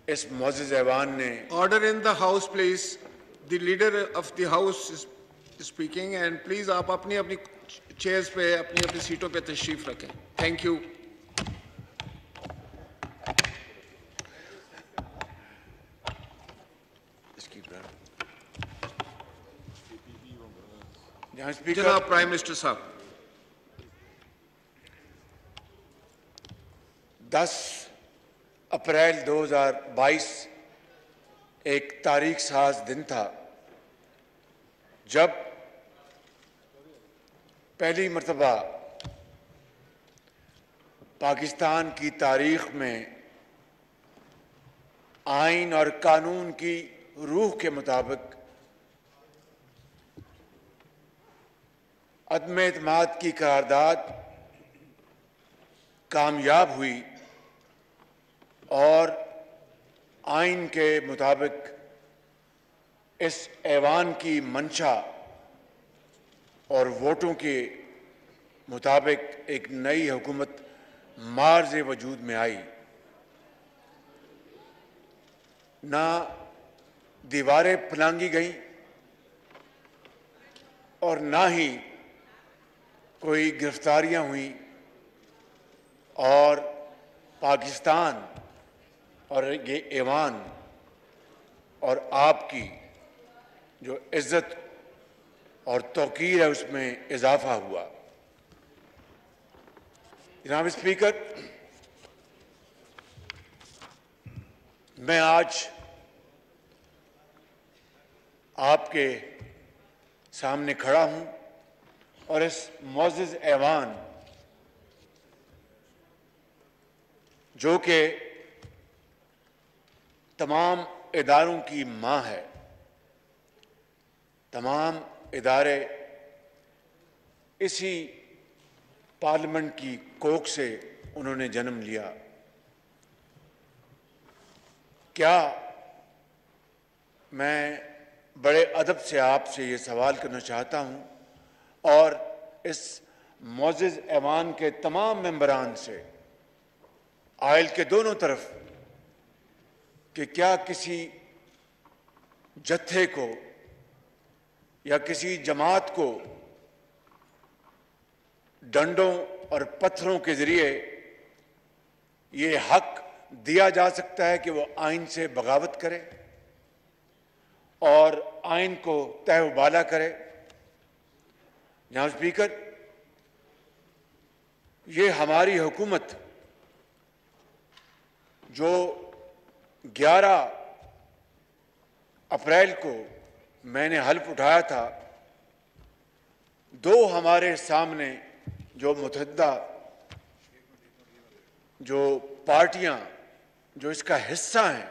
इस मुअज़्ज़ज़ ऐवान ने Order in the house, please. The leader of the house is speaking, and please आप अपनी अपनी chairs पे अपनी अपनी सीटों पे तशरीफ रखें. Thank you. जनाब प्राइम मिनिस्टर साहब, 10 अप्रैल 2022 एक तारीख साज दिन था जब पहली मर्तबा पाकिस्तान की तारीख में आइन और कानून की रूह के मुताबिक अदम एतमाद की करारदाद कामयाब हुई और आइन के मुताबिक इस ऐवान की मंशा और वोटों के मुताबिक एक नई हुकूमत मार्ज़ वजूद में आई। ना दीवारें फलांगी गईं और ना ही कोई गिरफ्तारियां हुई और पाकिस्तान और ये ऐवान और आपकी जो इज्जत और तौकीर है उसमें इजाफा हुआ। जनाब स्पीकर, मैं आज आपके सामने खड़ा हूं और इस मुअज़्ज़ज़ ऐवान जो कि तमाम इदारों की मां है, तमाम इदारे इसी पार्लियामेंट की कोख से उन्होंने जन्म लिया। क्या मैं बड़े अदब से आपसे ये सवाल करना चाहता हूं और इस मुअज़्ज़ज़ ऐवान के तमाम मेंबरान से आयल के दोनों तरफ कि क्या किसी जत्थे को या किसी जमात को डंडों और पत्थरों के जरिए ये हक दिया जा सकता है कि वो आइन से बगावत करे और आइन को तहवाला करे। जनाब स्पीकर, ये हमारी हुकूमत जो 11 अप्रैल को मैंने हल्फ उठाया था, दो हमारे सामने जो मुतहद्दा जो पार्टियां जो इसका हिस्सा हैं,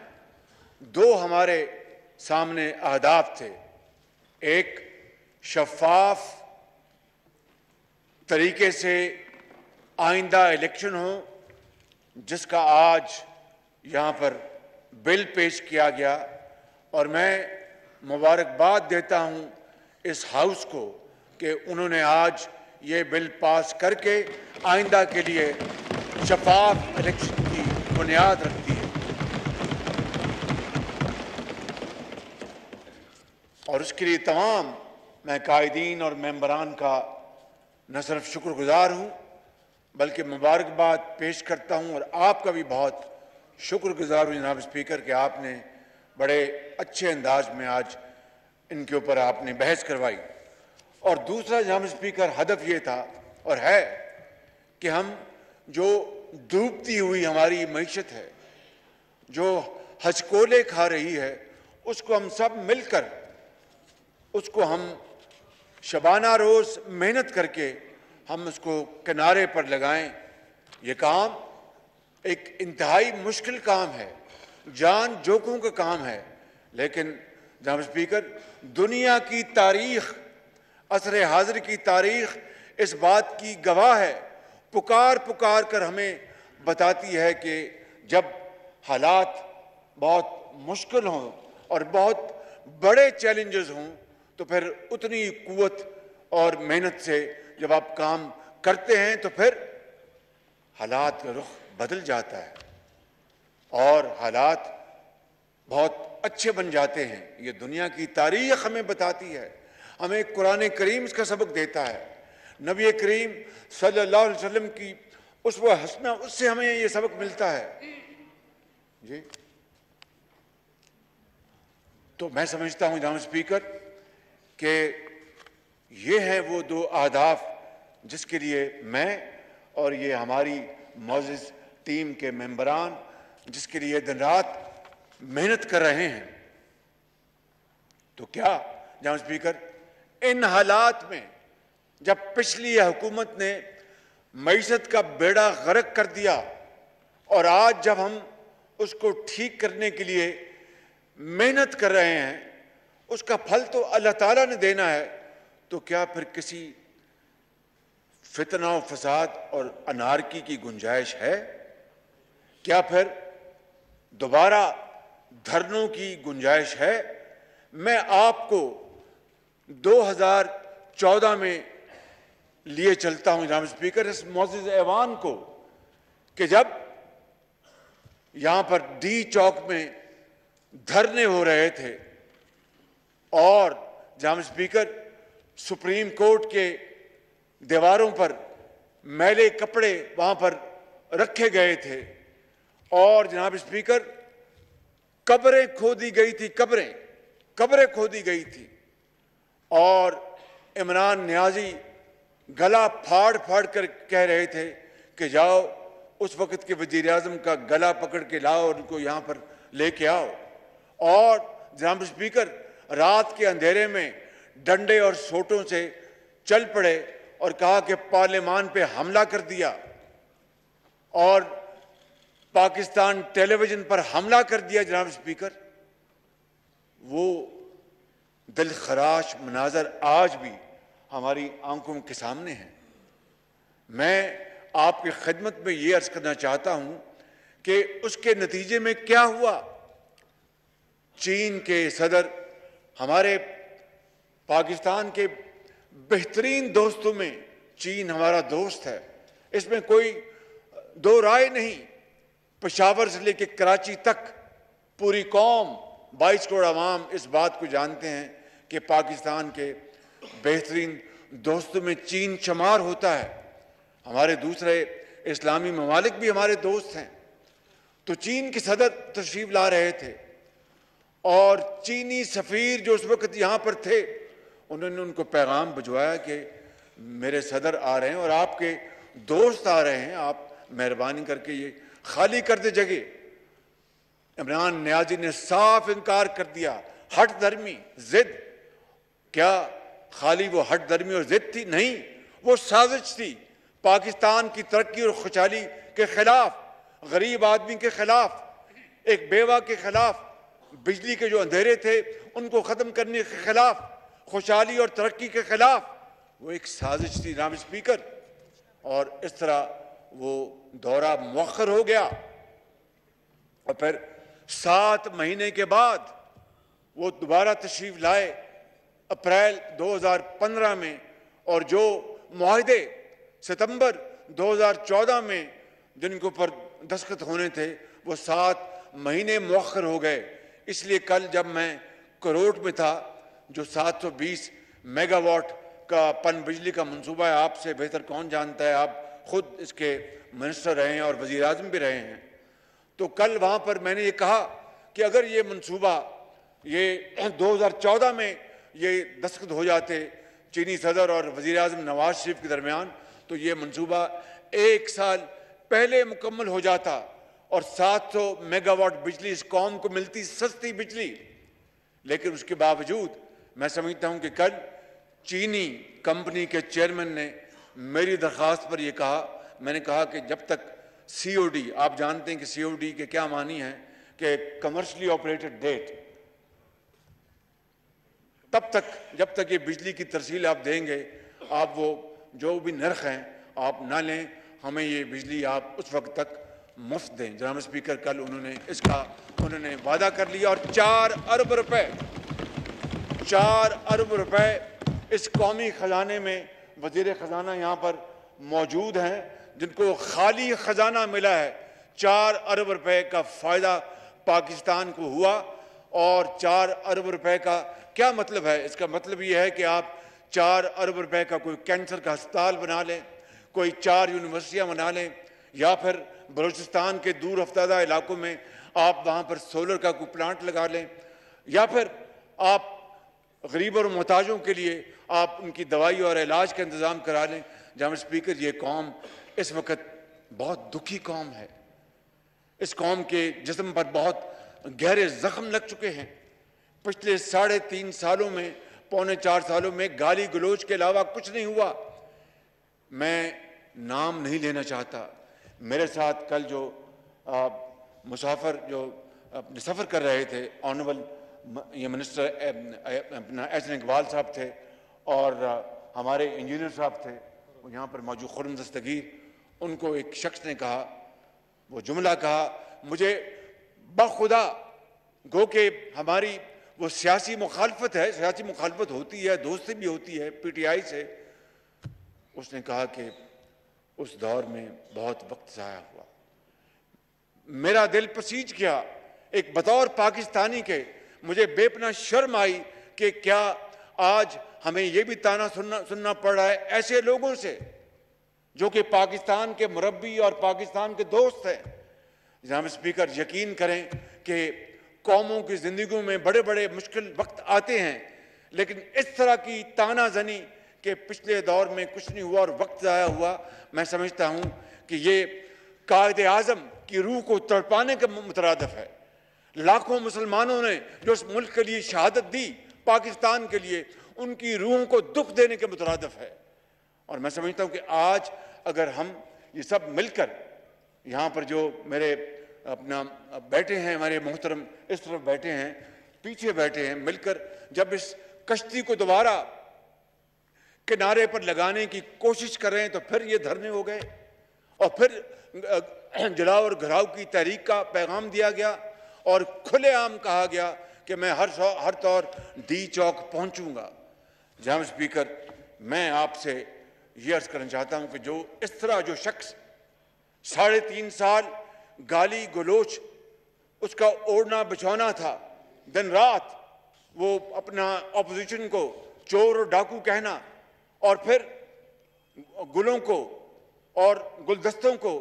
दो हमारे सामने अहदाफ थे। एक शफाफ तरीके से आइंदा इलेक्शन हो, जिसका आज यहाँ पर बिल पेश किया गया और मैं मुबारकबाद देता हूँ इस हाउस को कि उन्होंने आज ये बिल पास करके आइंदा के लिए शफाफ इलेक्शन की बुनियाद रख दी है। और उसके लिए तमाम मैं कायदीन और मेंबरान का न सिर्फ शुक्रगुजार हूँ बल्कि मुबारकबाद पेश करता हूँ और आपका भी बहुत शुक्रगुजार हूँ जनाब स्पीकर कि आपने बड़े अच्छे अंदाज में आज इनके ऊपर आपने बहस करवाई। और दूसरा जनाब स्पीकर हदफ ये था और है कि हम जो डूबती हुई हमारी मईशत है, जो हचकोले खा रही है, उसको हम सब मिलकर उसको हम शबाना रोज मेहनत करके हम उसको किनारे पर लगाएं। ये काम एक इंतहाई मुश्किल काम है, जान जोखों का काम है, लेकिन जनाब स्पीकर दुनिया की तारीख, असर हाजिर की तारीख इस बात की गवाह है, पुकार पुकार कर हमें बताती है कि जब हालात बहुत मुश्किल हों और बहुत बड़े चैलेंजेस हों तो फिर उतनी कुव्वत और मेहनत से जब आप काम करते हैं तो फिर हालात का रुख बदल जाता है और हालात बहुत अच्छे बन जाते हैं। ये दुनिया की तारीख हमें बताती है, हमें कुरान करीम इसका सबक देता है। नबी करीम सल्लल्लाहु अलैहि वसल्लम की उसवा हसना, उससे हमें ये सबक मिलता है जी। तो मैं समझता हूं जनाब स्पीकर कि ये है वो दो अहदाफ जिसके लिए मैं और ये हमारी मौजूद टीम के मेंबरान जिसके लिए दिन रात मेहनत कर रहे हैं। तो क्या जनाब स्पीकर, इन हालात में जब पिछली हुकूमत ने मईशत का बेड़ा गर्क कर दिया और आज जब हम उसको ठीक करने के लिए मेहनत कर रहे हैं, उसका फल तो अल्लाह ताला ने देना है, तो क्या फिर किसी फितना फसाद और अनारकी की गुंजाइश है? क्या फिर दोबारा धरनों की गुंजाइश है? मैं आपको 2014 में लिए चलता हूं जनाब स्पीकर, इस मौजूद ऐवान को, कि जब यहां पर डी चौक में धरने हो रहे थे और जनाब स्पीकर सुप्रीम कोर्ट के दीवारों पर मैले कपड़े वहां पर रखे गए थे और जनाब स्पीकर कब्रें खोदी गई थी, कब्रें खोदी गई थी और इमरान नियाजी गला फाड़ फाड़ कर कह रहे थे कि जाओ उस वक्त के वजीर आजम का गला पकड़ के लाओ और उनको यहां पर लेके आओ। और जनाब स्पीकर रात के अंधेरे में डंडे और सोटों से चल पड़े और कहा कि पार्लियामान पे हमला कर दिया और पाकिस्तान टेलीविजन पर हमला कर दिया। जनाब स्पीकर, वो दिलखराश मनाजर आज भी हमारी आंखों के सामने है। मैं आपकी खिदमत में ये अर्ज करना चाहता हूं कि उसके नतीजे में क्या हुआ। चीन के सदर हमारे पाकिस्तान के बेहतरीन दोस्तों में चीन हमारा दोस्त है, इसमें कोई दो राय नहीं। पेशावर से लेकर कराची तक पूरी कौम 22 करोड़ अवाम इस बात को जानते हैं कि पाकिस्तान के बेहतरीन दोस्तों में चीन शुमार होता है। हमारे दूसरे इस्लामी ममालिक भी हमारे दोस्त हैं। तो चीन के सदर तशरीफ ला रहे थे और चीनी सफ़ीर जो उस वक्त यहाँ पर थे, उन्होंने उनको पैगाम भिजवाया कि मेरे सदर आ रहे हैं और आपके दोस्त आ रहे हैं, आप मेहरबानी करके ये खाली कर दे जगह। इमरान नियाजी ने साफ इनकार कर दिया। हट धर्मी जिद, क्या खाली वो हट धर्मी और जिद थी? नहीं, वो साजिश थी पाकिस्तान की तरक्की और खुशहाली के खिलाफ, गरीब आदमी के खिलाफ, एक बेवा के खिलाफ, बिजली के जो अंधेरे थे उनको खत्म करने के खिलाफ, खुशहाली और तरक्की के खिलाफ। वो एक साजिश थी जनाब स्पीकर। और इस तरह वो दौरा मुअख्खर हो गया और फिर 7 महीने के बाद वो दोबारा तशरीफ लाए अप्रैल 2015 में, और जो मुआहदे सितंबर 2014 में जिनके ऊपर दस्तखत होने थे वो 7 महीने मुअख्खर हो गए। इसलिए कल जब मैं करोट में था, जो 720 मेगावाट का पन बिजली का मंसूबा है, आपसे बेहतर कौन जानता है, आप खुद इसके मिनिस्टर रहे हैं और वजीर आज़म भी रहे हैं। तो कल वहाँ पर मैंने ये कहा कि अगर ये मंसूबा ये 2014 में ये दस्तखत हो जाते चीनी सदर और वजीर आज़म नवाज शरीफ के दरमियान, तो ये मंसूबा 1 साल पहले मुकम्मल हो जाता और 700 मेगावाट बिजली इस कौम को मिलती, सस्ती बिजली। लेकिन उसके बावजूद मैं समझता हूं कि कल चीनी कंपनी के चेयरमैन ने मेरी दरख्वास्त पर यह कहा, मैंने कहा कि जब तक COD, आप जानते हैं कि COD के क्या मानी है कि कमर्शियली ऑपरेटेड डेट, तब तक जब तक ये बिजली की तरसील आप देंगे, आप वो जो भी नर्ख हैं आप ना लें, हमें ये बिजली आप उस वक्त तक मुफ्त दें। जनाब स्पीकर, कल उन्होंने वादा कर लिया और 4 अरब रुपए इस कौमी खजाने में, वजीर खजाना यहाँ पर मौजूद हैं जिनको खाली खजाना मिला है। 4 अरब रुपए का फायदा पाकिस्तान को हुआ और 4 अरब रुपए का क्या मतलब है? इसका मतलब ये है कि आप 4 अरब रुपए का कोई कैंसर का अस्पताल बना लें, कोई 4 यूनिवर्सिटियां बना लें, या फिर बलूचिस्तान के दूर अफ्तादा इलाकों में आप वहाँ पर सोलर का कोई प्लांट लगा लें, या फिर आप गरीब और मोहताजों के लिए आप उनकी दवाई और इलाज का इंतज़ाम करा लें। जनाब स्पीकर, ये कौम इस वक्त बहुत दुखी कौम है। इस कौम के जिस्म पर बहुत गहरे जख्म लग चुके हैं। पिछले 3.5 सालों में, पौने 4 सालों में गाली गलोच के अलावा कुछ नहीं हुआ। मैं नाम नहीं लेना चाहता। मेरे साथ कल जो मुसाफिर जो अपने सफ़र कर रहे थे, ऑनरेबल ये मिनिस्टर अपना एहसन इकबाल साहब थे और हमारे इंजीनियर साहब थे, वो यहाँ पर मौजूद खुर्रम दस्तगीर, उनको एक शख्स ने कहा, वो जुमला कहा, मुझे बखुदा गो के हमारी वो सियासी मुखालफत है, सियासी मुखालफत होती है, दोस्ती भी होती है PTI से। उसने कहा कि उस दौर में बहुत वक्त ज़ाया हुआ। मेरा दिल पसीज गया। एक बतौर पाकिस्तानी के मुझे बेपना शर्म आई कि क्या आज हमें यह भी ताना सुनना पड़ रहा है ऐसे लोगों से जो कि पाकिस्तान के मुरब्बी और पाकिस्तान के दोस्त हैं। जनाब स्पीकर, यकीन करें कि कौमों की जिंदगियों में बड़े बड़े मुश्किल वक्त आते हैं, लेकिन इस तरह की तानाजनी कि पिछले दौर में कुछ नहीं हुआ और वक्त ज़ाया हुआ, मैं समझता हूं कि ये कायदे आज़म की रूह को तड़पाने के मुतरादिफ है। लाखों मुसलमानों ने जो उस मुल्क के लिए शहादत दी, पाकिस्तान के लिए, उनकी रूहों को दुख देने के मुतरादिफ है। और मैं समझता हूं कि आज अगर हम ये सब मिलकर, यहाँ पर जो मेरे अपना बैठे हैं, हमारे मोहतरम इस तरफ बैठे हैं, पीछे बैठे हैं, मिलकर जब इस कश्ती को दोबारा किनारे पर लगाने की कोशिश कर रहे हैं, तो फिर ये धरने हो गए और फिर जलाओ और घराव की तहरीक का पैगाम दिया गया और खुलेआम कहा गया कि मैं हर तौर डी चौक पहुंचूंगा। जनाब स्पीकर, मैं आपसे ये अर्ज करना चाहता हूं कि जो इस तरह जो शख्स 3.5 साल गाली गलोच उसका ओढ़ना बिछौना था, दिन रात वो अपना ऑपोजिशन को चोर और डाकू कहना और फिर गुलों को और गुलदस्तों को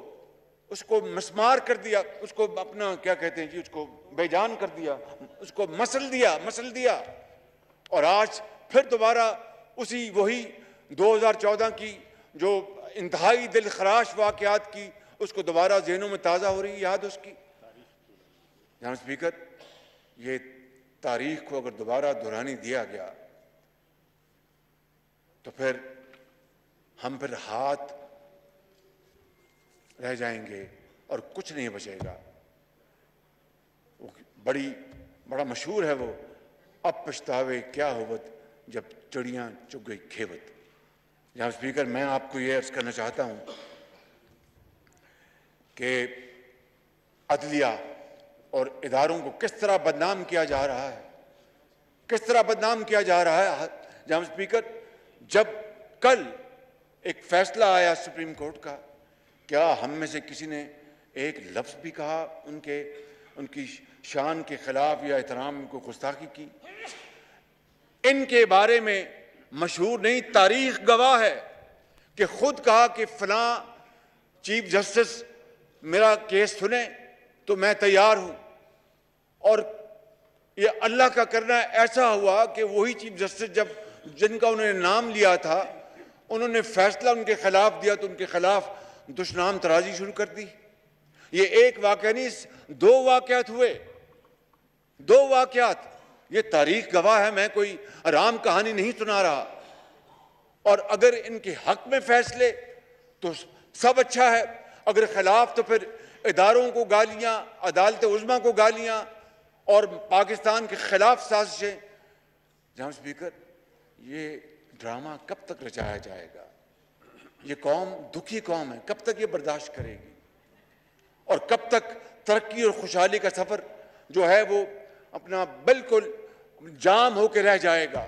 उसको मस्मार कर दिया, उसको अपना क्या कहते हैं जी, उसको बेजान कर दिया, उसको मसल दिया और आज फिर दोबारा उसी वही 2014 की जो इंतहाई दिल खराश वाकयात की उसको दोबारा ज़हनों में ताज़ा हो रही याद उसकी। जनाब स्पीकर, ये तारीख को अगर दोबारा दोहरानी दिया गया तो फिर हम फिर हाथ रह जाएंगे और कुछ नहीं बचेगा। वो बड़ा मशहूर है वो, अब पछतावे क्या होवत जब चिड़ियां चुग गई खेवत। जनाब स्पीकर, मैं आपको ये अर्ज करना चाहता हूं कि अदलिया और इदारों को किस तरह बदनाम किया जा रहा है, किस तरह बदनाम किया जा रहा है। जनाब स्पीकर, जब कल एक फैसला आया सुप्रीम कोर्ट का, क्या हम में से किसी ने एक लफ्ज भी कहा उनकी शान के खिलाफ या एहतराम को गुस्ताखी की? इनके बारे में मशहूर नहीं, तारीख गवाह है कि खुद कहा कि फलां चीफ जस्टिस मेरा केस सुने तो मैं तैयार हूं, और ये अल्लाह का करना ऐसा हुआ कि वही चीफ जस्टिस जब जिनका उन्होंने नाम लिया था उन्होंने फैसला उनके खिलाफ दिया तो उनके खिलाफ दुश्मनाम तराजी शुरू कर दी। ये एक वाकया नहीं, 2 वाकयात हुए, 2 वाकयात। ये तारीख गवाह है, मैं कोई आराम कहानी नहीं सुना रहा। और अगर इनके हक में फैसले तो सब अच्छा है, अगर खिलाफ तो फिर इदारों को गालियां, अदालत उज़्मा को गालियां और पाकिस्तान के खिलाफ साजिशें। जनाब स्पीकर, ये ड्रामा कब तक रचाया जाएगा? ये कौम दुखी कौम है, कब तक ये बर्दाश्त करेगी? और कब तक तरक्की और खुशहाली का सफर जो है वो अपना बिल्कुल जाम होकर रह जाएगा?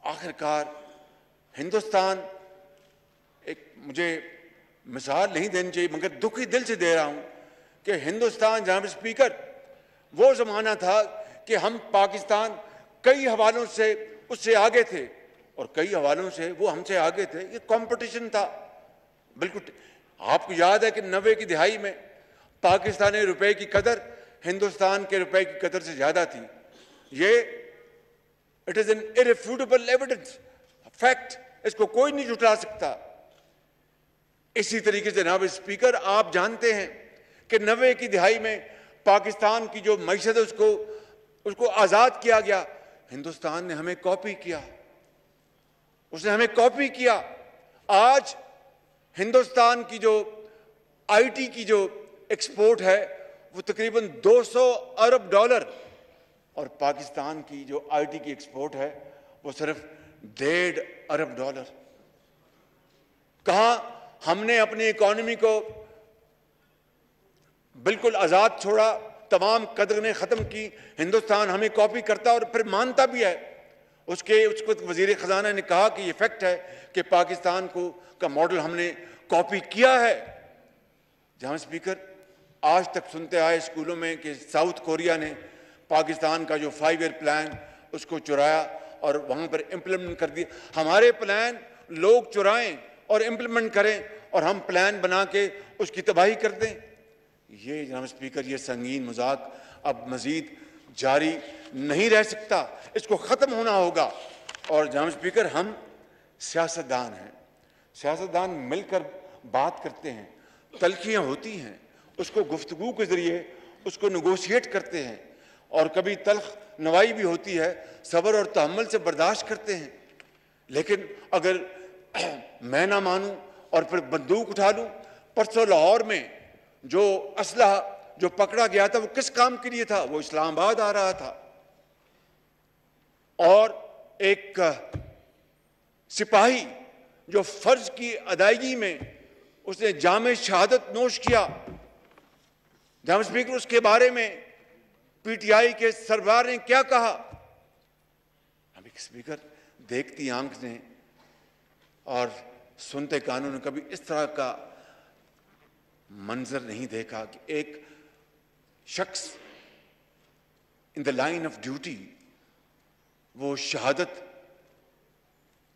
आखिरकार हिंदुस्तान, एक मुझे मिसाल नहीं देनी चाहिए मगर दुखी दिल से दे रहा हूं कि हिंदुस्तान, जनाब स्पीकर, वो जमाना था कि हम पाकिस्तान कई हवालों से उससे आगे थे और कई हवालों से वो हमसे आगे थे। ये कंपटीशन था बिल्कुल। आपको याद है कि 90 की दिहाई में पाकिस्तानी रुपए की कदर हिंदुस्तान के रुपए की कदर से ज्यादा थी। ये it is an irrefutable evidence, fact, इसको कोई नहीं झुठला सकता। इसी तरीके से जनाब स्पीकर, आप जानते हैं कि 90 की दिहाई में पाकिस्तान की जो मईशत है उसको आजाद किया गया। हिंदुस्तान ने हमें कॉपी किया, उसने हमें कॉपी किया। आज हिंदुस्तान की जो आईटी की जो एक्सपोर्ट है वो तकरीबन 200 अरब डॉलर, और पाकिस्तान की जो आईटी की एक्सपोर्ट है वो सिर्फ 1.5 अरब डॉलर। कहां हमने अपनी इकोनॉमी को बिल्कुल आजाद छोड़ा, तमाम कदरें खत्म की, हिंदुस्तान हमें कॉपी करता और फिर मानता भी है। उसको वजीर खजाना ने कहा कि ये फैक्ट है कि पाकिस्तान का मॉडल हमने कॉपी किया है। जहां स्पीकर, आज तक सुनते आए स्कूलों में कि साउथ कोरिया ने पाकिस्तान का जो 5 ईयर प्लान उसको चुराया और वहां पर इंप्लीमेंट कर दिया। हमारे प्लान लोग चुराएं और इंप्लीमेंट करें और हम प्लान बना के उसकी तबाही कर दें। ये जनाब स्पीकर, ये संगीन मजाक अब मजीद जारी नहीं रह सकता, इसको ख़त्म होना होगा। और जनाब स्पीकर, हम सियासतदान हैं, सियासतदान मिलकर बात करते हैं, तलखियाँ होती हैं, उसको गुफ्तगू के ज़रिए उसको नेगोशिएट करते हैं, और कभी तल्ख नवाई भी होती है, सब्र और तहम्मुल से बर्दाश्त करते हैं। लेकिन अगर मैं ना मानूं और फिर बंदूक उठा लूं, परसों लाहौर में जो असलहा जो पकड़ा गया था वो किस काम के लिए था? वो इस्लामाबाद आ रहा था और एक सिपाही जो फर्ज की अदायगी में उसने जामे शहादत नोश किया। जनाब स्पीकर, उसके बारे में पीटीआई के सरदार ने क्या कहा? अभी स्पीकर, देखती आंख ने और सुनते कानों ने कभी इस तरह का मंजर नहीं देखा कि एक शख्स in the line of duty वो शहादत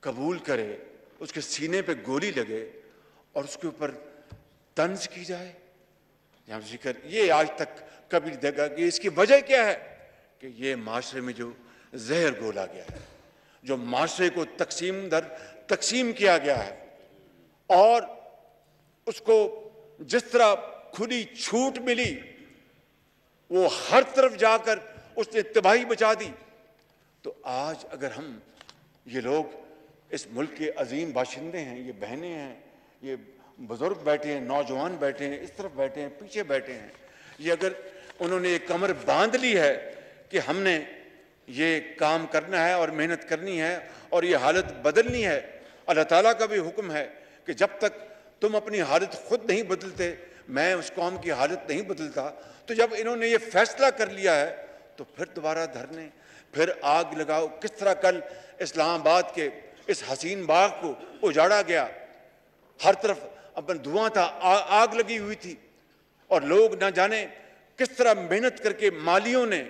कबूल करे, उसके सीने पे गोली लगे और उसके ऊपर तंज की जाए। जहां जिक्र, ये आज तक कभी देखा कि इसकी वजह क्या है? कि ये माशरे में जो जहर घोला गया है, जो माशरे को तकसीम दर तकसीम किया गया है, और उसको जिस तरह खुली छूट मिली वो हर तरफ जाकर उसने तबाही मचा दी। तो आज अगर हम, ये लोग इस मुल्क के अजीम बाशिंदे हैं, ये बहनें हैं, ये बुजुर्ग बैठे हैं, नौजवान बैठे हैं, इस तरफ बैठे हैं, पीछे बैठे हैं, ये अगर उन्होंने एक कमर बांध ली है कि हमने ये काम करना है और मेहनत करनी है और ये हालत बदलनी है। अल्लाह ताला का भी हुक्म है कि जब तक तुम अपनी हालत खुद नहीं बदलते, मैं उस कौम की हालत नहीं बदलता। तो जब इन्होंने ये फैसला कर लिया है तो फिर दोबारा धरने, फिर आग लगाओ। किस तरह कल इस्लामाबाद के इस हसीन बाग को उजाड़ा गया, हर तरफ अपन धुआं था, आग लगी हुई थी, और लोग ना जाने किस तरह मेहनत करके मालियों ने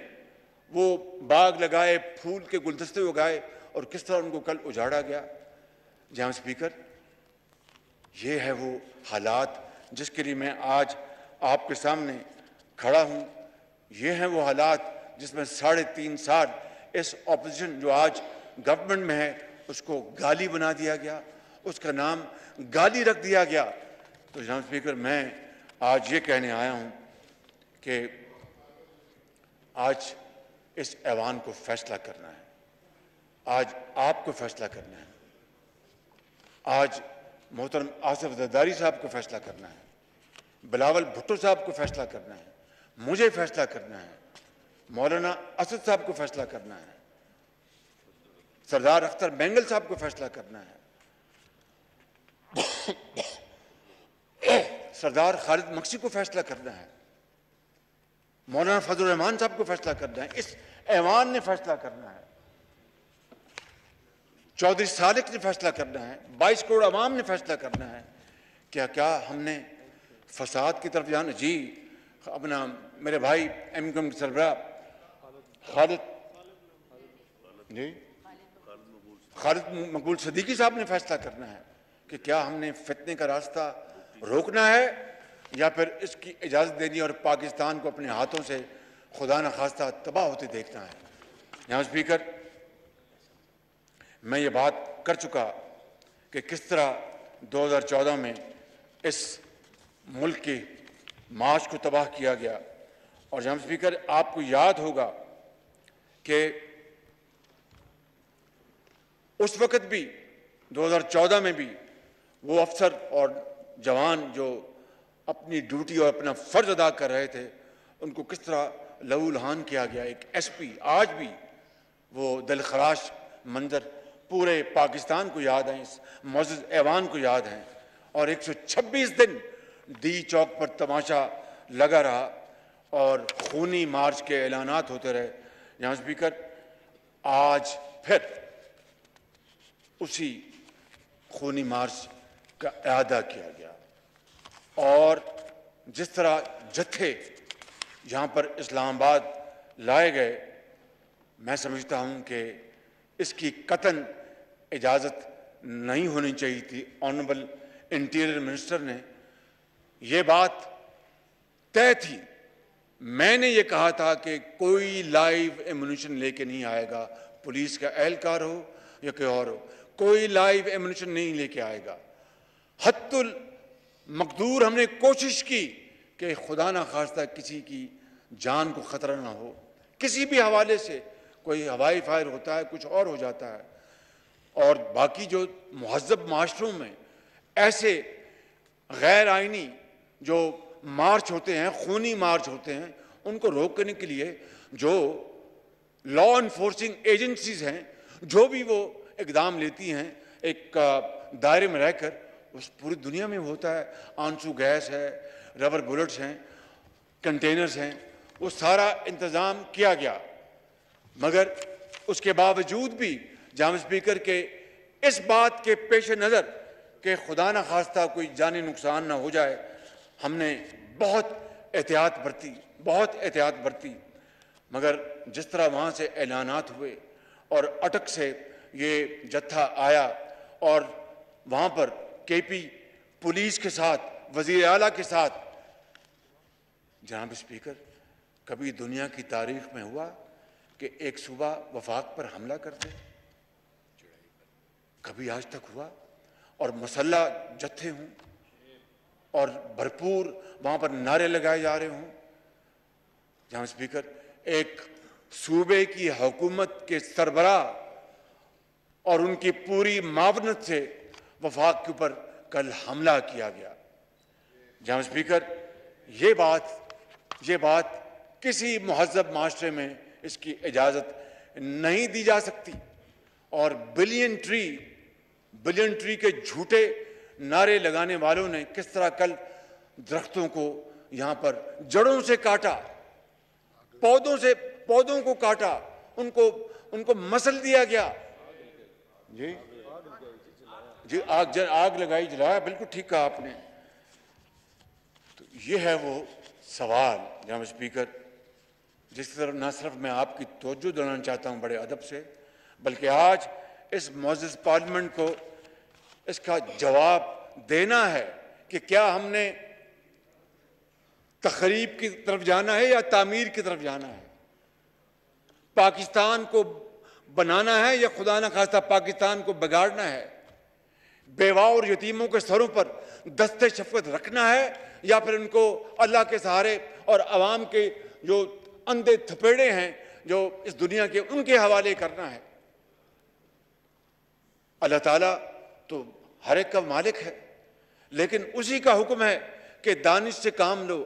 वो बाग लगाए, फूल के गुलदस्ते उगाए, और किस तरह उनको कल उजाड़ा गया। जहां स्पीकर, ये है वो हालात जिसके लिए मैं आज आपके सामने खड़ा हूं। ये हैं वो हालात जिसमें 3.5 साल इस ऑपोजिशन जो आज गवर्नमेंट में है उसको गाली बना दिया गया, उसका नाम गाली रख दिया गया। तो जनाब स्पीकर, मैं आज ये कहने आया हूं कि आज इस ऐवान को फैसला करना है, आज आपको फैसला करना है, आज मोहतरम आसिफ जरदारी साहब को फैसला करना है, बिलावल भुट्टो साहब को फैसला करना है, मुझे फैसला करना है, मौलाना असद साहब को फैसला करना है, सरदार अख्तर बेंगल साहब को फैसला करना है, सरदार खालिद मक्सी को फैसला करना है, मौलाना फजल रहमान साहब को फैसला करना है, इस ऐवान ने फैसला करना है, चौधरी सादिक ने फैसला करना है, 22 करोड़ अवाम ने फैसला करना है। क्या हमने फसाद की तरफ जाना? जी, अपना मेरे भाई एमकम सरबराह खालिद जी खालिद मकबूल सदीकी साहब ने फैसला करना है कि क्या हमने फितने का रास्ता रोकना है या फिर इसकी इजाज़त देनी और पाकिस्तान को अपने हाथों से खुदा न खास्ता तबाह होते देखना है। यहाँ स्पीकर, मैं ये बात कर चुका कि किस तरह 2014 में इस मुल्क के माश को तबाह किया गया। और जनाब स्पीकर, आपको याद होगा कि उस वक्त भी 2014 में भी वो अफसर और जवान जो अपनी ड्यूटी और अपना फर्ज अदा कर रहे थे, उनको किस तरह लहूलुहान किया गया। एक एसपी, आज भी वो दिलखराश मंजर पूरे पाकिस्तान को याद है, इस मुअज़्ज़ज़ ऐवान को याद है। और 126 दिन डी चौक पर तमाशा लगा रहा और खूनी मार्च के ऐलानात होते रहे। यहाँ स्पीकर, आज फिर उसी खूनी मार्च का इरादा किया गया और जिस तरह जत्थे यहाँ पर इस्लामाबाद लाए गए, मैं समझता हूँ कि इसकी कतन इजाज़त नहीं होनी चाहिए थी। ऑनरेबल इंटीरियर मिनिस्टर ने ये बात तय थी। मैंने ये कहा था कि कोई लाइव एमुनिशन लेके नहीं आएगा, पुलिस का एहलकार हो या कोई और हो, कोई लाइव एमुनिशन नहीं लेके आएगा। हत्तुल मकदूर हमने कोशिश की कि खुदा ना खास्ता किसी की जान को ख़तरा ना हो, किसी भी हवाले से। कोई हवाई फायर होता है, कुछ और हो जाता है। और बाकी जो मुहज़्ज़ब माशरों में ऐसे गैर आइनी जो मार्च होते हैं, खूनी मार्च होते हैं, उनको रोकने के लिए जो लॉ इन्फोर्सिंग एजेंसीज हैं, जो भी वो इकदाम लेती हैं एक दायरे में रहकर, उस पूरी दुनिया में होता है। आंसू गैस है, रबर बुलेट्स हैं, कंटेनर्स हैं, वो सारा इंतज़ाम किया गया। मगर उसके बावजूद भी जाम स्पीकर के इस बात के पेश नज़र कि खुदा न खास्ता कोई जानी नुकसान ना हो जाए, हमने बहुत एहतियात बरती। मगर जिस तरह वहाँ से ऐलानात हुए और अटक से ये जत्था आया और वहाँ पर केपी पुलिस के साथ, वज़ीर आला के साथ, जनाब स्पीकर, कभी दुनिया की तारीख में हुआ कि एक सूबा वफाक पर हमला करते? कभी आज तक हुआ? और मसल्ला जत्थे हों और भरपूर वहाँ पर नारे लगाए जा रहे हों। जनाब स्पीकर, एक सूबे की हुकूमत के सरबराह और उनकी पूरी मावनत से वफाक के ऊपर कल हमला किया गया। जनाब स्पीकर, ये बात किसी मुहज़्ज़ब माशरे में इसकी इजाज़त नहीं दी जा सकती। और बिलियन ट्री के झूठे नारे लगाने वालों ने किस तरह कल दरख्तों को यहाँ पर जड़ों से काटा, पौधों को काटा, उनको मसल दिया गया। जी आग लगाई, जलाया, बिल्कुल ठीक कहा आपने। तो ये है वो सवाल जनाब स्पीकर, जिस तरफ न सिर्फ मैं आपकी तवज्जो दिलाना चाहता हूँ बड़े अदब से, बल्कि आज इस मुअज़्ज़ज़ पार्लियामेंट को इसका जवाब देना है कि क्या हमने तख़रीब की तरफ जाना है या तामीर की तरफ जाना है, पाकिस्तान को बनाना है या खुदा न खास्ता पाकिस्तान को बिगाड़ना है, बेवा और यतीमों के सरों पर दस्ते शफ़क़त रखना है या फिर उनको अल्लाह के सहारे और अवाम के जो अंधे थपेड़े हैं जो इस दुनिया के, उनके हवाले करना है। अल्लाह ताला तो हर एक का मालिक है, लेकिन उसी का हुक्म है कि दानिश से काम लो,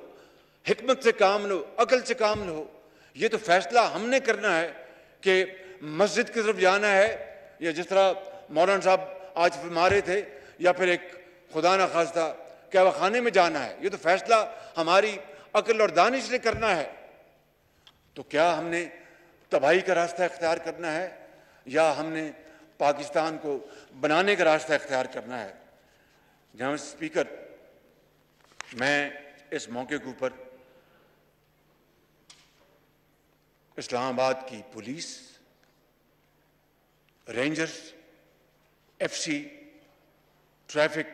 हिकमत से काम लो, अकल से काम लो। ये तो फैसला हमने करना है कि मस्जिद की तरफ जाना है या जिस तरह मौलाना साहब आज फरमा रहे थे, या फिर एक खुदा न खास्ता कहवा खाने में जाना है। ये तो फैसला हमारी अकल और दानिश ने करना है। तो क्या हमने तबाही का रास्ता इख्तियार करना है या हमने पाकिस्तान को बनाने का रास्ता इख्तियार करना है? जनाब स्पीकर, मैं इस मौके के ऊपर इस्लामाबाद की police, rangers, FC, traffic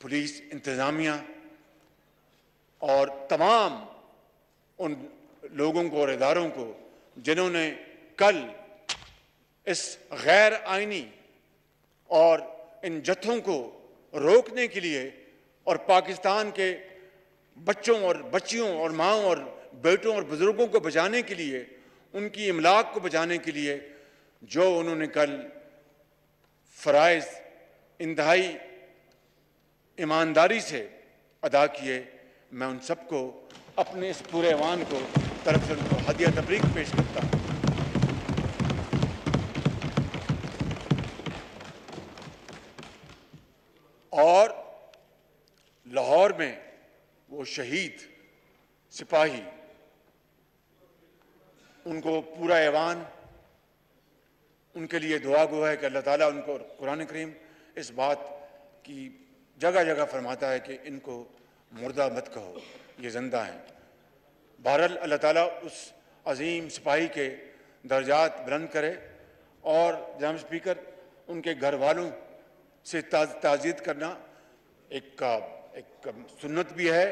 police इंतजामिया और तमाम उन लोगों को और इदारों को जिन्होंने कल इस गैर आईनी और इन जत्थों को रोकने के लिए और पाकिस्तान के बच्चों और बच्चियों और माँओं और बेटों और बुजुर्गों को बचाने के लिए, उनकी इमलाक को बचाने के लिए जो उन्होंने कल फ़राइज़ इंतहाई ईमानदारी से अदा किए, मैं उन सबको अपने इस पूरे ऐवान को तरफ से उनको हदिया तबरीक पेश करता हूँ। और लाहौर में वो शहीद सिपाही, उनको पूरा ऐवान उनके लिए दुआ गो है कि अल्लाह ताला उनको, कुरान करीम इस बात की जगह जगह फरमाता है कि इनको मुर्दा मत कहो, ये जिंदा हैं। बहरहाल अल्लाह ताला उस अजीम सिपाही के दर्जात बुलंद करे और जनाब स्पीकर उनके घर वालों से ताज़ीद करना एक सुन्नत भी है,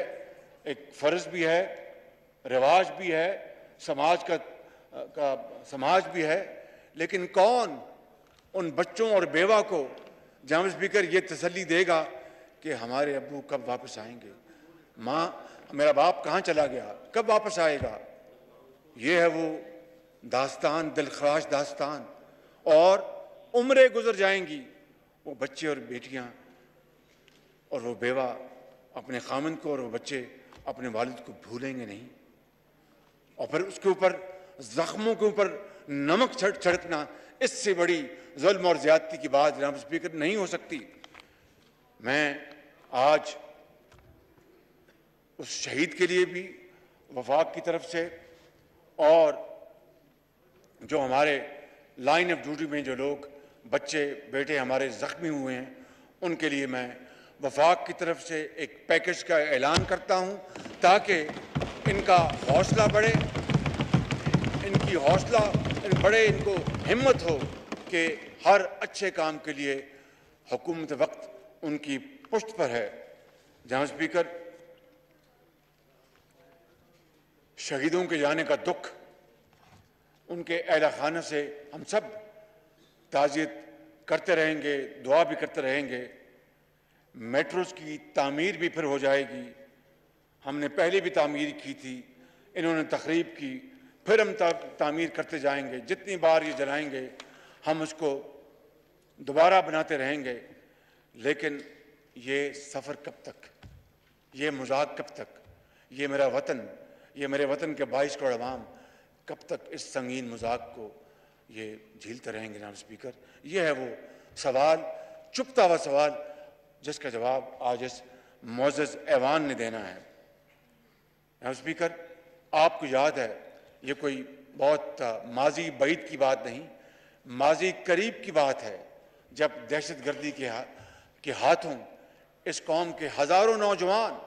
एक फ़र्ज़ भी है, रिवाज भी है, समाज भी है। लेकिन कौन उन बच्चों और बेवा को जनाब स्पीकर ये तसल्ली देगा कि हमारे अब्बू कब वापस आएंगे, माँ मेरा बाप कहाँ चला गया, कब वापस आएगा। ये है वो दास्तान, दिलखराश दास्तान। और उम्रें गुजर जाएंगी, वो बच्चे और बेटियां और वो बेवा अपने खामन को और वो बच्चे अपने वालिद को भूलेंगे नहीं। और फिर उसके ऊपर जख्मों के ऊपर नमक छिड़कना, इससे बड़ी जुल्म और ज्यादती की बात जनाब स्पीकर नहीं हो सकती। मैं आज उस शहीद के लिए भी वफाक की तरफ से और जो हमारे लाइन ऑफ ड्यूटी में जो लोग बच्चे बेटे हमारे ज़ख्मी हुए हैं, उनके लिए मैं वफाक की तरफ से एक पैकेज का ऐलान करता हूं ताकि इनका हौसला बढ़े, इनकी हौसला बढ़े, इनको हिम्मत हो कि हर अच्छे काम के लिए हुकूमत वक्त उनकी पुष्ट पर है। जनाब स्पीकर, शहीदों के जाने का दुख, उनके अहला खाना से हम सब ताज़ियत करते रहेंगे, दुआ भी करते रहेंगे। मेट्रोस की तामीर भी फिर हो जाएगी, हमने पहले भी तामीर की थी, इन्होंने तकरीब की, फिर हम तामीर करते जाएंगे। जितनी बार ये जलाएंगे हम उसको दोबारा बनाते रहेंगे। लेकिन ये सफ़र कब तक, ये मजाक कब तक, ये मेरा वतन, ये मेरे वतन के 22 करोड़ अवाम कब तक इस संगीन मजाक को ये झीलते रहेंगे। जनाब स्पीकर, ये है वो सवाल, चुपता हुआ सवाल, जिसका जवाब आज इस मोअज़्ज़ज़ ऐवान ने देना है। जनाब स्पीकर, आपको याद है, ये कोई बहुत माजी बईद की बात नहीं, माजी करीब की बात है, जब दहशतगर्दी के हाथों इस कौम के हज़ारों नौजवान,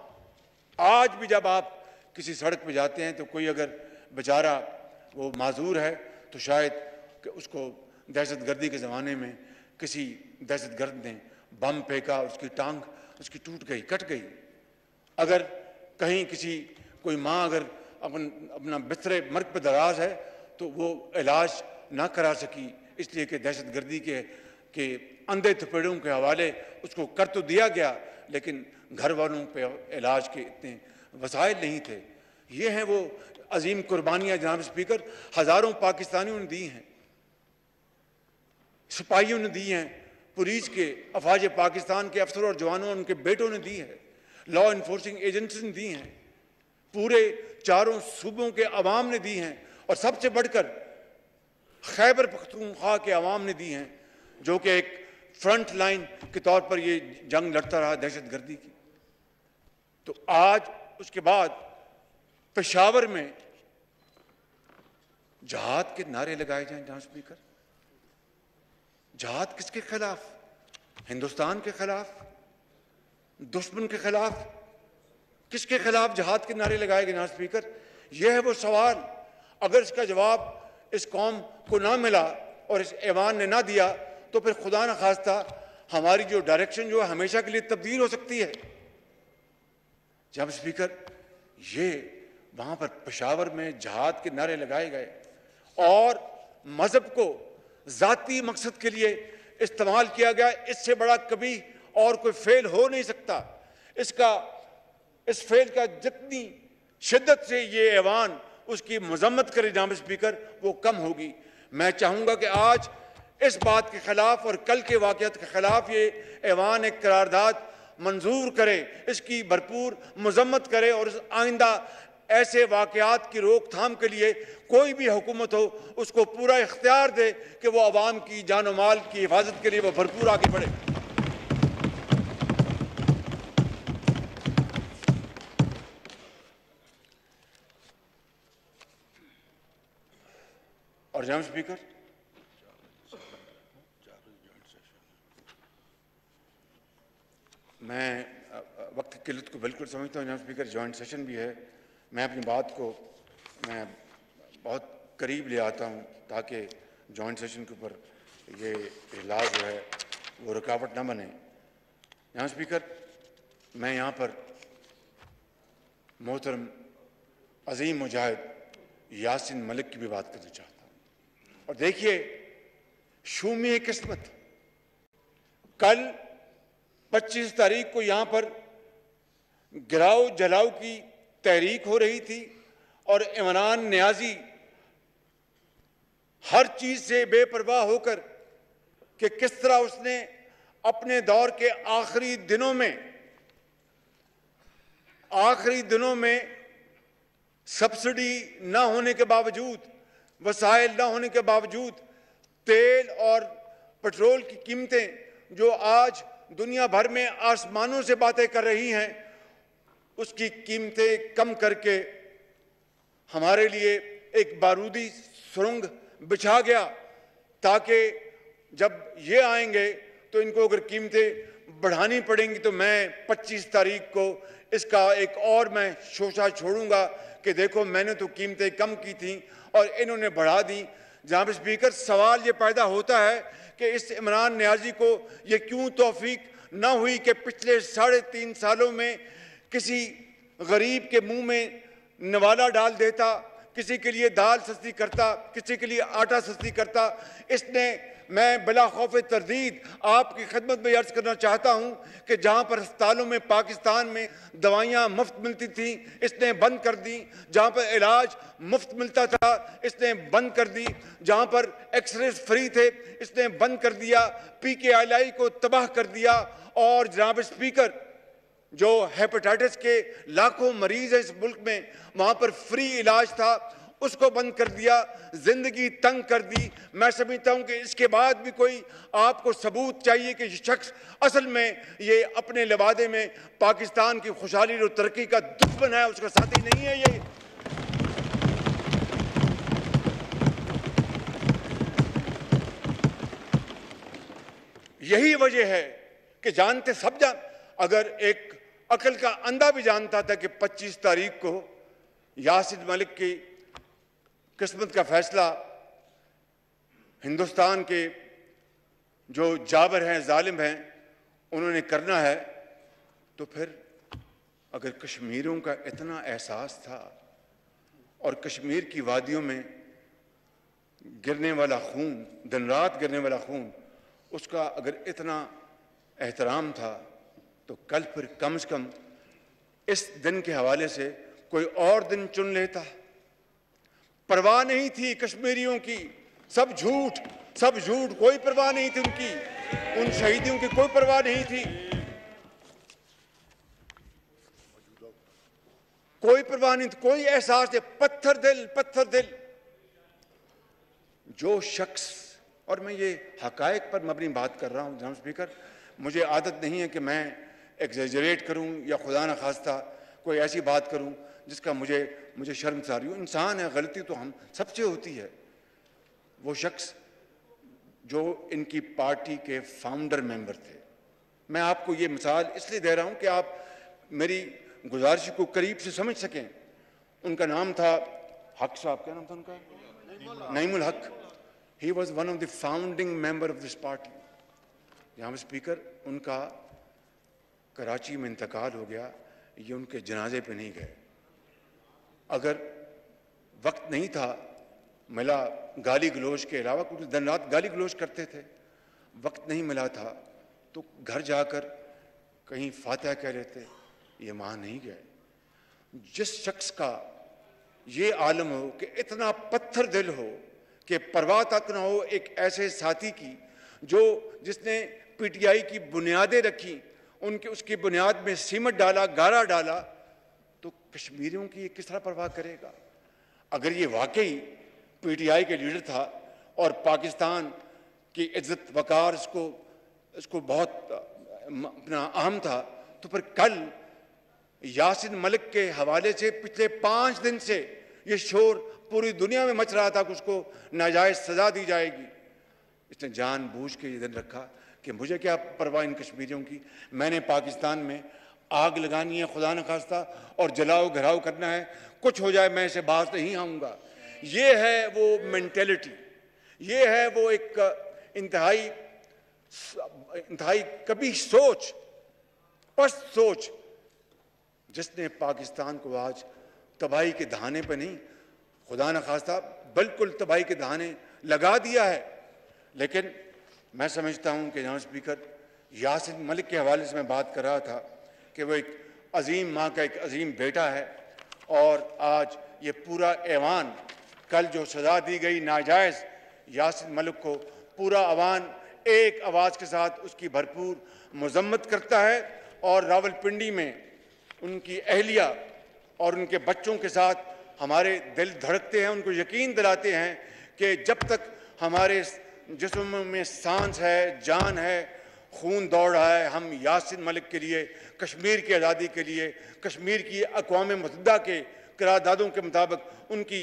आज भी जब आप किसी सड़क पे जाते हैं तो कोई अगर बेचारा वो माजूर है तो शायद कि उसको दहशतगर्दी के ज़माने में किसी दहशतगर्द ने बम फेंका, उसकी टांग उसकी टूट गई, कट गई। अगर कहीं कोई माँ अगर अपना बिस्तरे मर्ग पर दराज है तो वो इलाज ना करा सकी, इसलिए कि दहशतगर्दी के अंधे थपेड़ों के हवाले उसको कर तो दिया गया, लेकिन घर वालों पे इलाज के इतने वसाइल नहीं थे। ये हैं वो अजीम कुर्बानियाँ जनाब स्पीकर, हज़ारों पाकिस्तानियों ने दी हैं, सिपाहियों ने दी हैं, पुलिस के अफवाज पाकिस्तान के अफसरों और जवानों और उनके बेटों ने दी है, लॉ इन्फोर्सिंग एजेंसी ने दी हैं, पूरे चारों सूबों के अवाम ने दी हैं, और सबसे बढ़कर खैबर पख्तूनख्वा के अवाम ने दी हैं, जो कि एक फ्रंट लाइन के तौर पर ये जंग लड़ता रहा दहशतगर्दी की। तो आज उसके बाद पेशावर में जहाद के नारे लगाए जाएं। जनाब स्पीकर, जहाद किसके खिलाफ? हिंदुस्तान के खिलाफ, दुश्मन के खिलाफ? किसके खिलाफ जहाद के नारे लगाए गए? जनाब स्पीकर, यह है वो सवाल। अगर इसका जवाब इस कौम को ना मिला और इस ऐवान ने ना दिया तो फिर खुदा न खास्ता हमारी जो डायरेक्शन जो है हमेशा के लिए तब्दील हो सकती है। जब स्पीकर ये वहां पर पेशावर में जहाद के नारे लगाए गए और मजहब को जाती मकसद के लिए इस्तेमाल किया गया, इससे बड़ा कभी और कोई फेल हो नहीं सकता। इस फेल का जितनी शिद्दत से ये ऐवान उसकी मजम्मत करे जनाब स्पीकर, वो कम होगी। मैं चाहूंगा कि आज इस बात के खिलाफ और कल के वाक़यात के खिलाफ ये ऐवान एक करारदाद मंजूर करे, इसकी भरपूर मजम्मत करे और आइंदा ऐसे वाक़यात की रोकथाम के लिए कोई भी हुकूमत हो उसको पूरा इख्तियार दे कि वो अवाम की जान और माल की हिफाजत के लिए वो भरपूर आगे बढ़े। और जनाब स्पीकर, मैं वक्त की किल्लत को बिल्कुल समझता हूँ जनाब स्पीकर, जॉइंट सेशन भी है। मैं अपनी बात को मैं बहुत करीब ले आता हूँ ताकि जॉइंट सेशन के ऊपर ये इजलास जो है वो रुकावट ना बने। जनाब स्पीकर, मैं यहाँ पर मोहतरम अजीम मुजाहिद यासिन मलिक की भी बात करना चाहता हूँ। और देखिए, शूमी किस्मत, कल 25 तारीख को यहाँ पर गिराओ जलाओ की तहरीक हो रही थी और इमरान नियाजी हर चीज से बेपरवाह होकर कि किस तरह उसने अपने दौर के आखिरी दिनों में सब्सिडी न होने के बावजूद, वसाइल न होने के बावजूद तेल और पेट्रोल की कीमतें जो आज दुनिया भर में आसमानों से बातें कर रही हैं, उसकी कीमतें कम करके हमारे लिए एक बारूदी सुरंग बिछा गया ताकि जब ये आएंगे तो इनको अगर कीमतें बढ़ानी पड़ेंगी तो मैं 25 तारीख को इसका एक और मैं शोशा छोड़ूंगा कि देखो मैंने तो कीमतें कम की थी और इन्होंने बढ़ा दी। जनाब स्पीकर, सवाल ये पैदा होता है कि इस इमरान नियाजी को ये क्यों तौफीक ना हुई कि पिछले 3.5 सालों में किसी गरीब के मुंह में नवाला डाल देता, किसी के लिए दाल सस्ती करता, किसी के लिए आटा सस्ती करता। मैं बिला खौफ तरदीद आपकी खिदमत में अर्ज करना चाहता हूं कि जहां पर अस्पतालों में पाकिस्तान में दवाइयां मुफ्त मिलती थी, इसने बंद कर दी। जहां पर इलाज मुफ्त मिलता था, इसने बंद कर दी। जहां पर एक्सरे फ्री थे, इसने बंद कर दिया। PKLI को तबाह कर दिया। और जनाब स्पीकर, जो हेपेटाइटिस के लाखों मरीज हैं इस मुल्क में, वहां पर फ्री इलाज था, उसको बंद कर दिया, जिंदगी तंग कर दी। मैं समझता हूं कि इसके बाद भी कोई आपको सबूत चाहिए कि ये शख्स असल में ये अपने लिबादे में पाकिस्तान की खुशहाली और तरक्की का दुश्मन है, उसका साथी नहीं है। ये यही वजह है कि अगर एक अकल का अंधा भी जानता था कि 25 तारीख को यासिन मलिक की किस्मत का फैसला हिंदुस्तान के जो जाबर हैं, जालिम हैं, उन्होंने करना है, तो फिर अगर कश्मीरियों का इतना एहसास था और कश्मीर की वादियों में गिरने वाला खून, दिन रात गिरने वाला खून, उसका अगर इतना एहतराम था तो कल फिर कम से कम इस दिन के हवाले से कोई और दिन चुन लेता। परवाह नहीं थी कश्मीरियों की, सब झूठ, कोई परवाह नहीं थी उनकी, उन शहीदियों की कोई परवाह नहीं थी, कोई परवाह नहीं थी, कोई एहसास है। पत्थर दिल जो शख्स, और मैं ये हकायक पर मबनी बात कर रहा हूं जनाब स्पीकर, मुझे आदत नहीं है कि मैं एग्जेजरेट करूं या खुदा न खास्ता कोई ऐसी बात करूं जिसका मुझे शर्मसारी हो। इंसान है, गलती तो हम सबसे होती है। वो शख्स जो इनकी पार्टी के फाउंडर मेंबर थे, मैं आपको ये मिसाल इसलिए दे रहा हूं कि आप मेरी गुजारिश को करीब से समझ सकें। उनका नाम था हक साहब, क्या नाम था उनका, नईमुल हक, he was one of the founding member of this party. जनाब स्पीकर, उनका कराची में इंतकाल हो गया, ये उनके जनाजे पे नहीं गए। अगर वक्त नहीं था, मिला गाली गलोच के अलावा, क्योंकि दिन रात गाली गलोच करते थे, वक्त नहीं मिला था तो घर जाकर कहीं फातिहा कह लेते, ये वहाँ नहीं गए। जिस शख्स का ये आलम हो कि इतना पत्थर दिल हो कि परवाह तक न हो एक ऐसे साथी की जिसने पीटीआई की बुनियादें रखी, उसकी बुनियाद में सीमेंट डाला, गारा डाला, तो कश्मीरियों की ये किस तरह परवाह करेगा? अगर ये वाकई पीटीआई के लीडर था और पाकिस्तान की इज्जत वकार इसको बहुत अपना अहम था, तो फिर कल यासिन मलिक के हवाले से पिछले 5 दिन से ये शोर पूरी दुनिया में मच रहा था कि उसको नाजायज सजा दी जाएगी। इसने जानबूझ के ये दिन रखा कि मुझे क्या परवाह इन कश्मीरियों की, मैंने पाकिस्तान में आग लगानी है खुदा न खास्ता और जलाओ घराओ करना है, कुछ हो जाए मैं इसे बाहर नहीं आऊँगा। ये है वो मेंटेलिटी, ये है वो एक इंतहाई कभी सोच, पस्त सोच, जिसने पाकिस्तान को आज तबाही के दहाने पर नहीं, खुदा न खास्ता बिल्कुल तबाही के दहाने लगा दिया है। लेकिन मैं समझता हूं कि जनाब स्पीकर, यासिन मलिक के हवाले से मैं बात कर रहा था कि वो एक अजीम माँ का एक अजीम बेटा है, और आज ये पूरा ऐवान, कल जो सज़ा दी गई नाजायज़ यासिन मलिक को, पूरा अवान एक आवाज़ के साथ उसकी भरपूर मजम्मत करता है। और रावलपिंडी में उनकी अहलिया और उनके बच्चों के साथ हमारे दिल धड़कते हैं, उनको यकीन दिलाते हैं कि जब तक हमारे जिस्म में सांस है, जान है, खून दौड़ रहा है, हम यासिन मलिक के लिए, कश्मीर की आज़ादी के लिए, कश्मीर की अक़वाम मुत्तहिदा के करारदादों के मुताबिक उनकी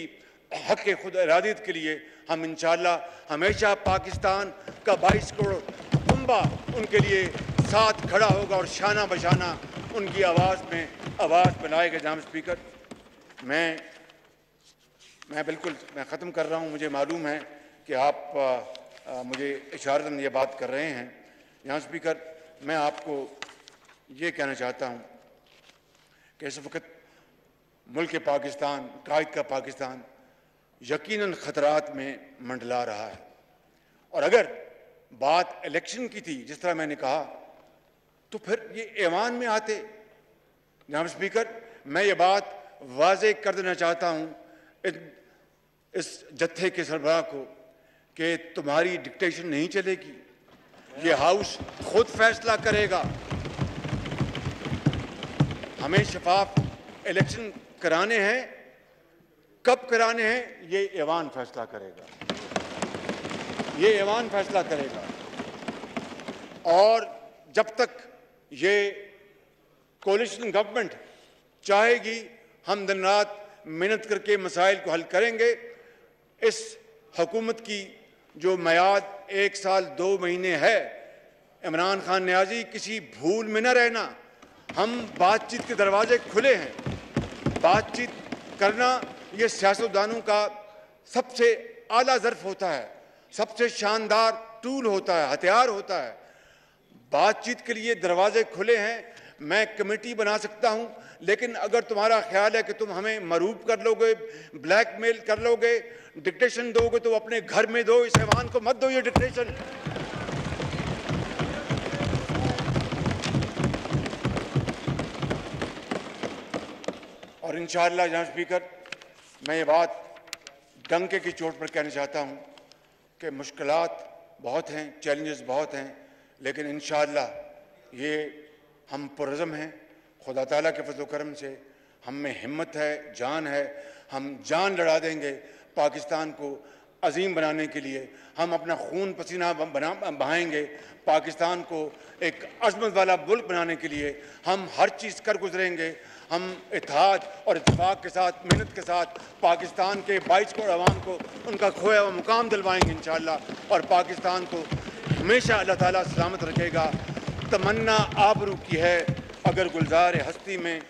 हक़ खुद इरादियत के लिए हम इंशाअल्लाह हमेशा पाकिस्तान का 22 करोड़ कुंबा उनके लिए साथ खड़ा होगा और शाना बशाना उनकी आवाज़ में आवाज़ बनाएगा। जनाब स्पीकर, मैं ख़त्म कर रहा हूँ। मुझे मालूम है कि आप मुझे इशारतन ये बात कर रहे हैं। जनाब स्पीकर, मैं आपको ये कहना चाहता हूँ कि इस वक्त मुल्क पाकिस्तान, कायद का पाकिस्तान यकीनन ख़तरात में मंडला रहा है। और अगर बात इलेक्शन की थी, जिस तरह मैंने कहा, तो फिर ये ऐवान में आते। जनाब स्पीकर, मैं ये बात वाज़े कर देना चाहता हूँ इस जत्थे के सरबराह को कि तुम्हारी डिक्टेशन नहीं चलेगी, ये हाउस खुद फैसला करेगा। हमें शफाफ इलेक्शन कराने हैं, कब कराने हैं ये ऐवान फैसला करेगा, ये ऐवान फैसला करेगा। और जब तक ये कोलिशन गवर्नमेंट चाहेगी, हम दिन रात मेहनत करके मसाइल को हल करेंगे। इस हुकूमत की जो मियाद 1 साल 2 महीने है, इमरान खान नियाज़ी किसी भूल में न रहना। हम बातचीत के दरवाजे खुले हैं, बातचीत करना ये सियासतदानों का सबसे आला ज़र्फ़ होता है, सबसे शानदार टूल होता है, हथियार होता है। बातचीत के लिए दरवाजे खुले हैं। मैं कमेटी बना सकता हूं, लेकिन अगर तुम्हारा ख्याल है कि तुम हमें मरूब कर लोगे, ब्लैकमेल कर लोगे, डिक्टेशन दोगे, तो अपने घर में दो, इस ऐवान को मत दो ये डिक्टेशन। और इंशाअल्लाह जनाब स्पीकर, मैं ये बात डंके की चोट पर कहना चाहता हूँ कि मुश्किलात बहुत हैं, चैलेंजेस बहुत हैं, लेकिन इंशाअल्लाह ये हम पुरज़म हैं। खुदा ताला के फज़ल व करम से हम में हिम्मत है, जान है, हम जान लड़ा देंगे पाकिस्तान को अजीम बनाने के लिए। हम अपना खून पसीना बहाएंगे पाकिस्तान को एक अज़मत वाला मुल्क बनाने के लिए। हम हर चीज़ कर गुजरेंगे। हम इत्तेहाद और इत्तेफाक के साथ, मेहनत के साथ पाकिस्तान के 22 करोड़ अवाम को उनका खोया हुआ मुकाम दिलवाएंगे इंशाअल्लाह। और पाकिस्तान को हमेशा अल्लाह ताला सलामत रखेगा। तमन्ना आबरू की है अगर गुलजार हस्ती में,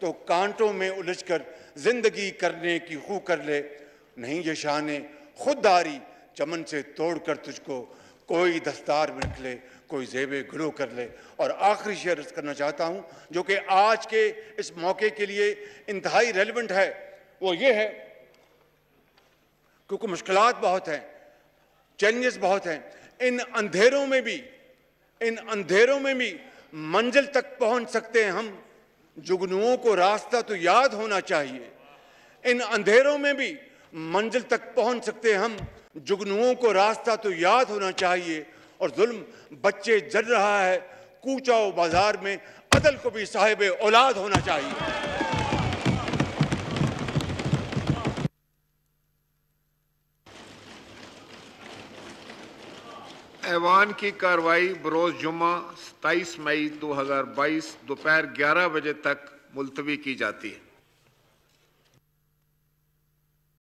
तो कांटों में उलझकर जिंदगी करने की खू कर ले, नहीं ये शाने खुददारी चमन से तोड़ कर तुझको कोई दस्तार में रख ले, कोई ज़ेबे गुलो कर ले। और आखिरी शेर करना चाहता हूं जो कि आज के इस मौके के लिए इंतहाई रेलेवेंट है, वो ये है क्योंकि मुश्किलात बहुत हैं, चैलेंजेस बहुत हैं। इन अंधेरों में भी मंजिल तक पहुंच सकते हैं हम, जुगनुओं को रास्ता तो याद होना चाहिए। इन अंधेरों में भी मंजिल तक पहुंच सकते हैं हम, जुगनुओं को रास्ता तो याद होना चाहिए। और जुल्म बच्चे जल रहा है कूचाओ बाजार में, अदल को भी साहिब औलाद होना चाहिए। ऐवान की कार्रवाई बरोज जुम्मा 27 मई 2022 दोपहर 11 बजे तक मुलतवी की जाती है।